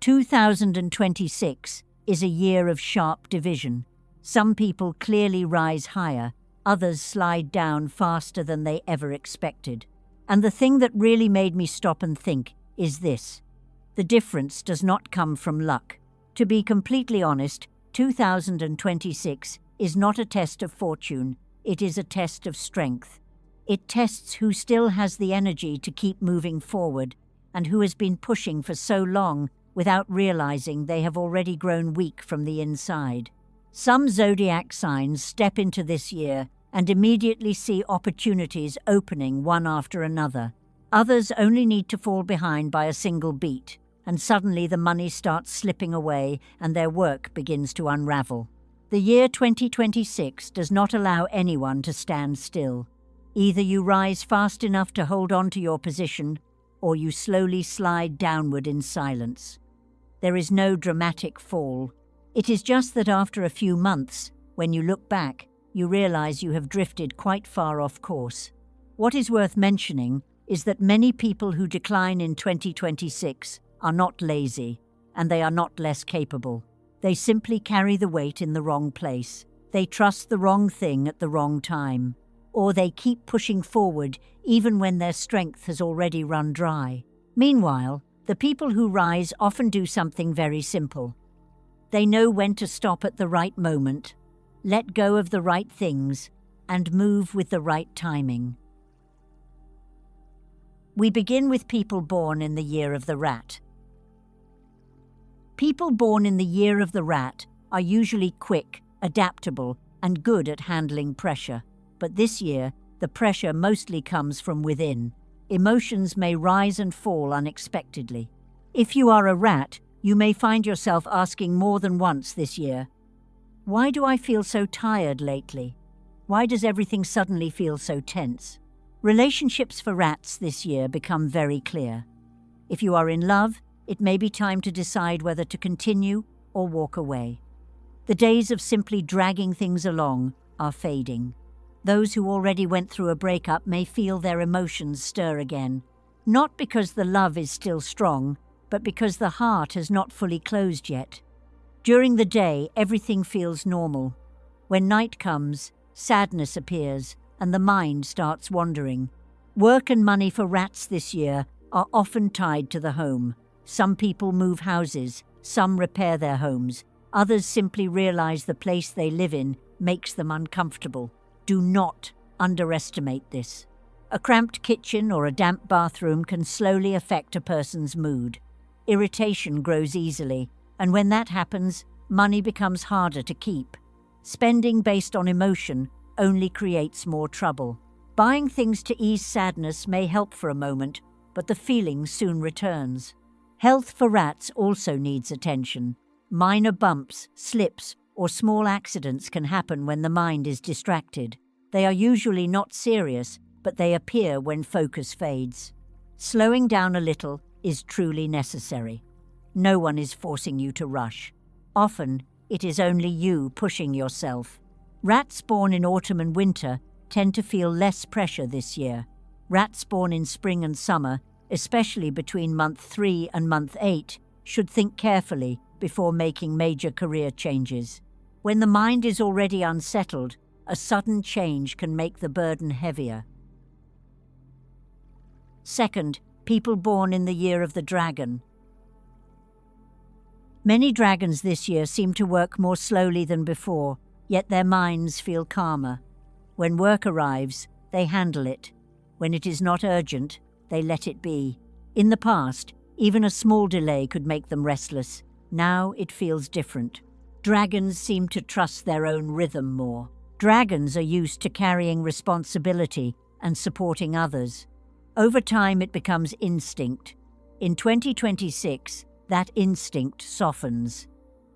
2026 is a year of sharp division. Some people clearly rise higher, others slide down faster than they ever expected. And the thing that really made me stop and think is this: the difference does not come from luck. To be completely honest, 2026 is not a test of fortune, it is a test of strength. It tests who still has the energy to keep moving forward and who has been pushing for so long without realizing they have already grown weak from the inside. Some zodiac signs step into this year and immediately see opportunities opening one after another. Others only need to fall behind by a single beat, and suddenly the money starts slipping away and their work begins to unravel. The year 2026 does not allow anyone to stand still. Either you rise fast enough to hold on to your position, or you slowly slide downward in silence. There is no dramatic fall. It is just that after a few months, when you look back, you realize you have drifted quite far off course. What is worth mentioning is that many people who decline in 2026 are not lazy, and they are not less capable. They simply carry the weight in the wrong place. They trust the wrong thing at the wrong time. Or they keep pushing forward even when their strength has already run dry. Meanwhile, the people who rise often do something very simple. They know when to stop at the right moment, let go of the right things, and move with the right timing. We begin with people born in the year of the rat. People born in the year of the rat are usually quick, adaptable, and good at handling pressure. But this year, the pressure mostly comes from within. Emotions may rise and fall unexpectedly. If you are a rat, you may find yourself asking more than once this year, "Why do I feel so tired lately? Why does everything suddenly feel so tense?" Relationships for rats this year become very clear. If you are in love, it may be time to decide whether to continue or walk away. The days of simply dragging things along are fading. Those who already went through a breakup may feel their emotions stir again, not because the love is still strong, but because the heart has not fully closed yet. During the day, everything feels normal. When night comes, sadness appears, and the mind starts wandering. Work and money for rats this year are often tied to the home. Some people move houses, some repair their homes, others simply realize the place they live in makes them uncomfortable. Do not underestimate this. A cramped kitchen or a damp bathroom can slowly affect a person's mood. Irritation grows easily, and when that happens, money becomes harder to keep. Spending based on emotion only creates more trouble. Buying things to ease sadness may help for a moment, but the feeling soon returns. Health for rats also needs attention. Minor bumps, slips, or small accidents can happen when the mind is distracted. They are usually not serious, but they appear when focus fades. Slowing down a little is truly necessary. No one is forcing you to rush. Often, it is only you pushing yourself. Rats born in autumn and winter tend to feel less pressure this year. Rats born in spring and summer, especially between month 3 and month 8, should think carefully before making major career changes. When the mind is already unsettled, a sudden change can make the burden heavier. Second, people born in the year of the dragon. Many dragons this year seem to work more slowly than before, yet their minds feel calmer. When work arrives, they handle it. When it is not urgent, they let it be. In the past, even a small delay could make them restless. Now it feels different. Dragons seem to trust their own rhythm more. Dragons are used to carrying responsibility and supporting others. Over time, it becomes instinct. In 2026, that instinct softens.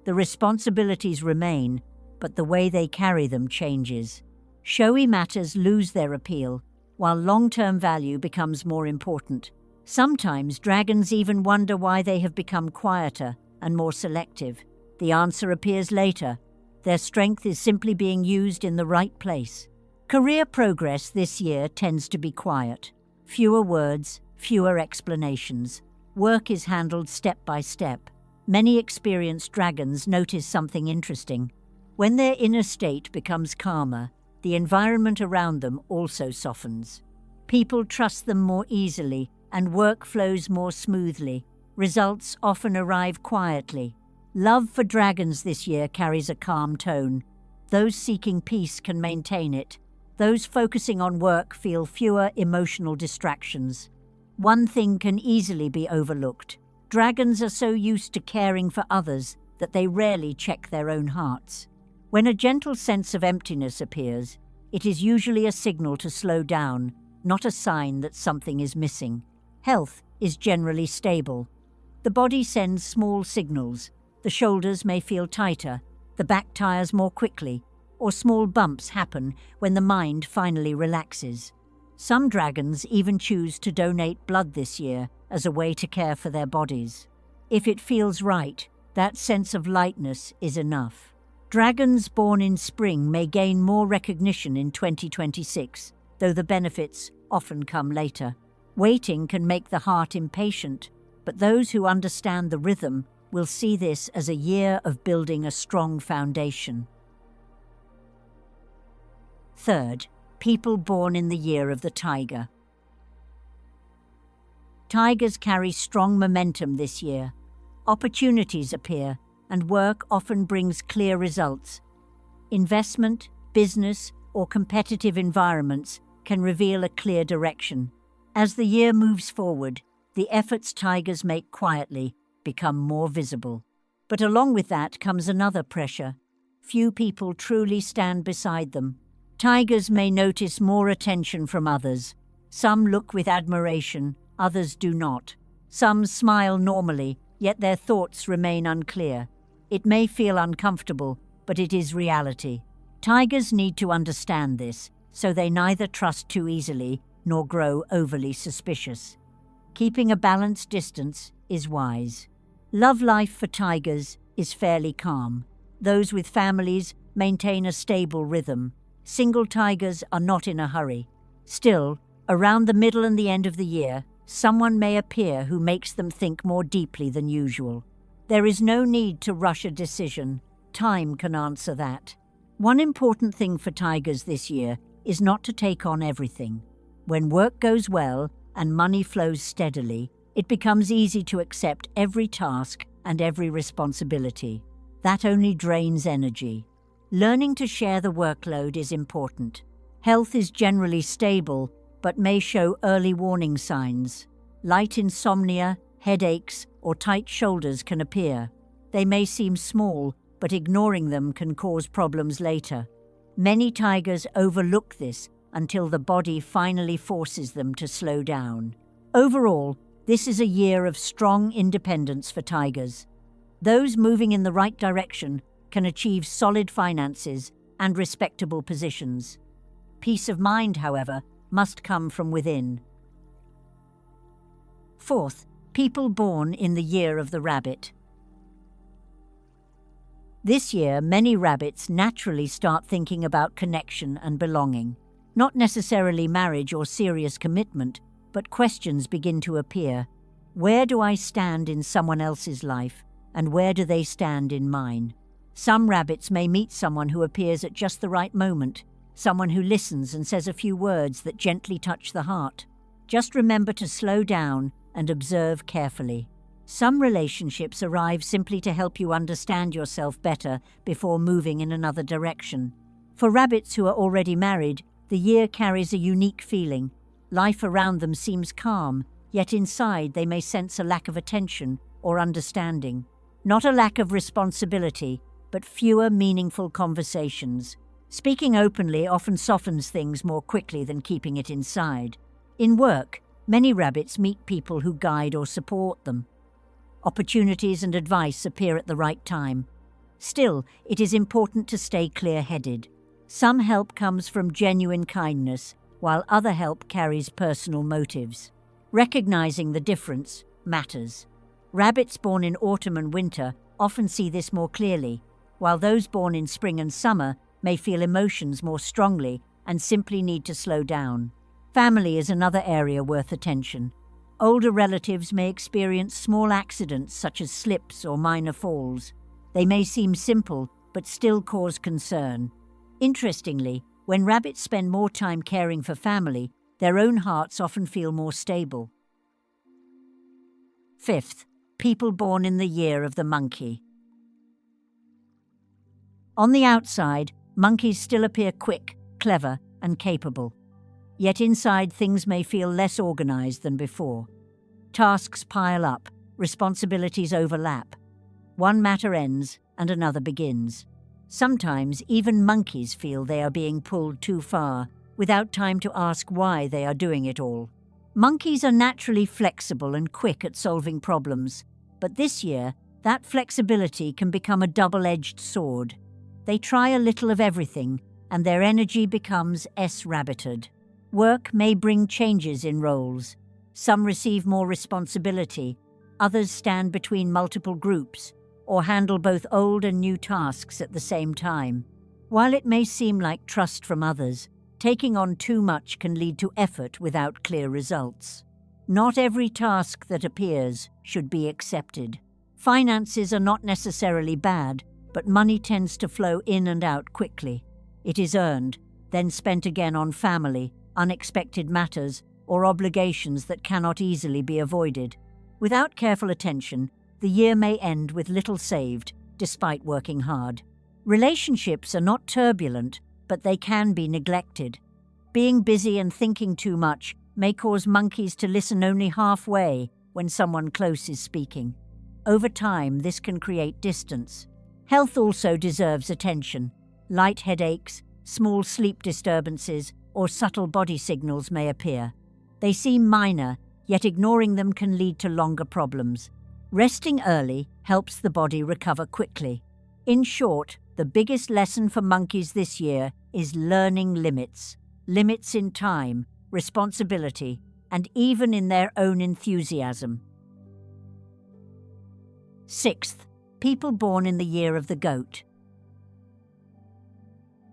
The responsibilities remain, but the way they carry them changes. Showy matters lose their appeal, while long-term value becomes more important. Sometimes dragons even wonder why they have become quieter and more selective. The answer appears later. Their strength is simply being used in the right place. Career progress this year tends to be quiet. Fewer words, fewer explanations. Work is handled step by step. Many experienced dragons notice something interesting. When their inner state becomes calmer, the environment around them also softens. People trust them more easily and work flows more smoothly. Results often arrive quietly. Love for dragons this year carries a calm tone. Those seeking peace can maintain it. Those focusing on work feel fewer emotional distractions. One thing can easily be overlooked. Dragons are so used to caring for others that they rarely check their own hearts. When a gentle sense of emptiness appears, it is usually a signal to slow down, not a sign that something is missing. Health is generally stable. The body sends small signals. The shoulders may feel tighter, the back tires more quickly, or small bumps happen when the mind finally relaxes. Some dragons even choose to donate blood this year as a way to care for their bodies. If it feels right, that sense of lightness is enough. Dragons born in spring may gain more recognition in 2026, though the benefits often come later. Waiting can make the heart impatient, but those who understand the rhythm will see this as a year of building a strong foundation. Third, people born in the year of the tiger. Tigers carry strong momentum this year. Opportunities appear, and work often brings clear results. Investment, business, or competitive environments can reveal a clear direction. As the year moves forward, the efforts tigers make quietly become more visible. But along with that comes another pressure. Few people truly stand beside them. Tigers may notice more attention from others. Some look with admiration, others do not. Some smile normally, yet their thoughts remain unclear. It may feel uncomfortable, but it is reality. Tigers need to understand this, so they neither trust too easily nor grow overly suspicious. Keeping a balanced distance is wise. Love life for tigers is fairly calm. Those with families maintain a stable rhythm. Single tigers are not in a hurry. Still, around the middle and the end of the year, someone may appear who makes them think more deeply than usual. There is no need to rush a decision. Time can answer that. One important thing for tigers this year is not to take on everything. When work goes well and money flows steadily, it becomes easy to accept every task and every responsibility. That only drains energy. Learning to share the workload is important. Health is generally stable, but may show early warning signs. Light insomnia, headaches, or tight shoulders can appear. They may seem small, but ignoring them can cause problems later. Many tigers overlook this until the body finally forces them to slow down. Overall, this is a year of strong independence for tigers. Those moving in the right direction can achieve solid finances and respectable positions. Peace of mind, however, must come from within. Fourth, people born in the year of the rabbit. This year, many rabbits naturally start thinking about connection and belonging. Not necessarily marriage or serious commitment, but questions begin to appear. Where do I stand in someone else's life, and where do they stand in mine? Some rabbits may meet someone who appears at just the right moment, someone who listens and says a few words that gently touch the heart. Just remember to slow down and observe carefully. Some relationships arrive simply to help you understand yourself better before moving in another direction. For rabbits who are already married, the year carries a unique feeling. Life around them seems calm, yet inside they may sense a lack of attention or understanding. Not a lack of responsibility, but fewer meaningful conversations. Speaking openly often softens things more quickly than keeping it inside. In work, many rabbits meet people who guide or support them. Opportunities and advice appear at the right time. Still, it is important to stay clear-headed. Some help comes from genuine kindness, while other help carries personal motives. Recognizing the difference matters. Rabbits born in autumn and winter often see this more clearly, while those born in spring and summer may feel emotions more strongly and simply need to slow down. Family is another area worth attention. Older relatives may experience small accidents such as slips or minor falls. They may seem simple, but still cause concern. Interestingly, when rabbits spend more time caring for family, their own hearts often feel more stable. Fifth, people born in the year of the monkey. On the outside, monkeys still appear quick, clever, and capable. Yet inside, things may feel less organized than before. Tasks pile up, responsibilities overlap. One matter ends and another begins. Sometimes even monkeys feel they are being pulled too far, without time to ask why they are doing it all. Monkeys are naturally flexible and quick at solving problems, but this year, that flexibility can become a double-edged sword. They try a little of everything, and their energy becomes S-rabbited. Work may bring changes in roles. Some receive more responsibility, others stand between multiple groups, or handle both old and new tasks at the same time. While it may seem like trust from others, taking on too much can lead to effort without clear results. Not every task that appears should be accepted. Finances are not necessarily bad, but money tends to flow in and out quickly. It is earned, then spent again on family, unexpected matters, or obligations that cannot easily be avoided. Without careful attention, the year may end with little saved, despite working hard. Relationships are not turbulent, but they can be neglected. Being busy and thinking too much may cause monkeys to listen only halfway when someone close is speaking. Over time, this can create distance. Health also deserves attention. Light headaches, small sleep disturbances, or subtle body signals may appear. They seem minor, yet ignoring them can lead to longer problems. Resting early helps the body recover quickly. In short, the biggest lesson for monkeys this year is learning limits. Limits in time, responsibility, and even in their own enthusiasm. Sixth, people born in the year of the goat.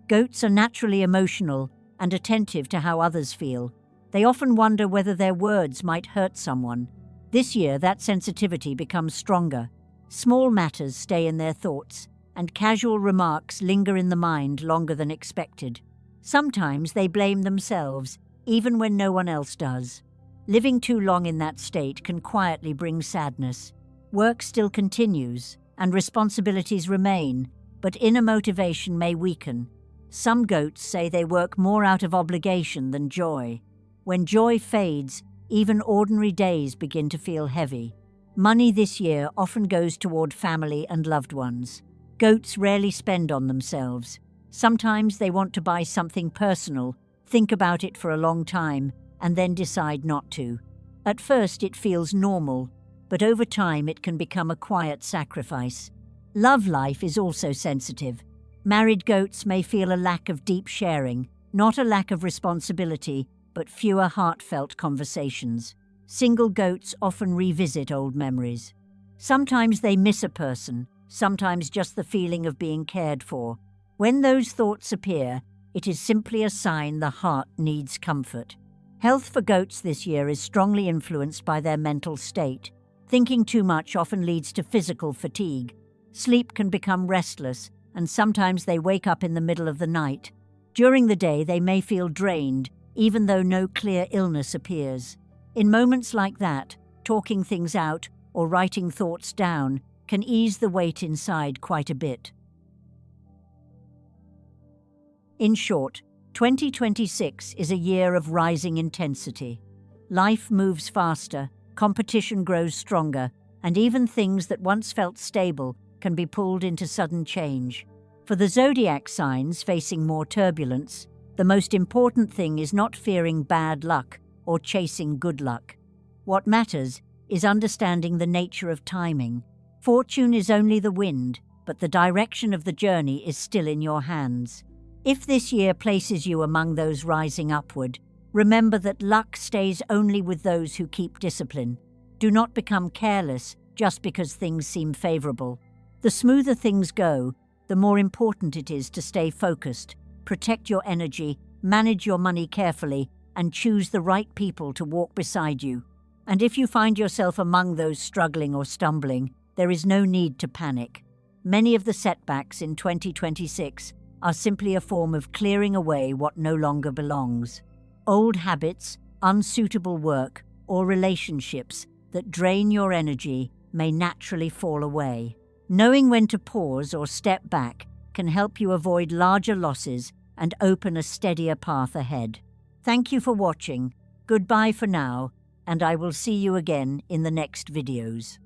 Goats are naturally emotional and attentive to how others feel. They often wonder whether their words might hurt someone. This year, that sensitivity becomes stronger. Small matters stay in their thoughts, and casual remarks linger in the mind longer than expected. Sometimes they blame themselves, even when no one else does. Living too long in that state can quietly bring sadness. Work still continues, and responsibilities remain, but inner motivation may weaken. Some goats say they work more out of obligation than joy. When joy fades, even ordinary days begin to feel heavy. Money this year often goes toward family and loved ones. Goats rarely spend on themselves. Sometimes they want to buy something personal, think about it for a long time, and then decide not to. At first it feels normal, but over time it can become a quiet sacrifice. Love life is also sensitive. Married goats may feel a lack of deep sharing, not a lack of responsibility, but fewer heartfelt conversations. Single goats often revisit old memories. Sometimes they miss a person, sometimes just the feeling of being cared for. When those thoughts appear, it is simply a sign the heart needs comfort. Health for goats this year is strongly influenced by their mental state. Thinking too much often leads to physical fatigue. Sleep can become restless, and sometimes they wake up in the middle of the night. During the day, they may feel drained, even though no clear illness appears. In moments like that, talking things out or writing thoughts down can ease the weight inside quite a bit. In short, 2026 is a year of rising intensity. Life moves faster, competition grows stronger, and even things that once felt stable can be pulled into sudden change. For the Zodiac signs facing more turbulence, the most important thing is not fearing bad luck or chasing good luck. What matters is understanding the nature of timing. Fortune is only the wind, but the direction of the journey is still in your hands. If this year places you among those rising upward, remember that luck stays only with those who keep discipline. Do not become careless just because things seem favorable. The smoother things go, the more important it is to stay focused, protect your energy, manage your money carefully, and choose the right people to walk beside you. And if you find yourself among those struggling or stumbling, there is no need to panic. Many of the setbacks in 2026 are simply a form of clearing away what no longer belongs. Old habits, unsuitable work, or relationships that drain your energy may naturally fall away. Knowing when to pause or step back can help you avoid larger losses and open a steadier path ahead. Thank you for watching. Goodbye for now, and I will see you again in the next videos.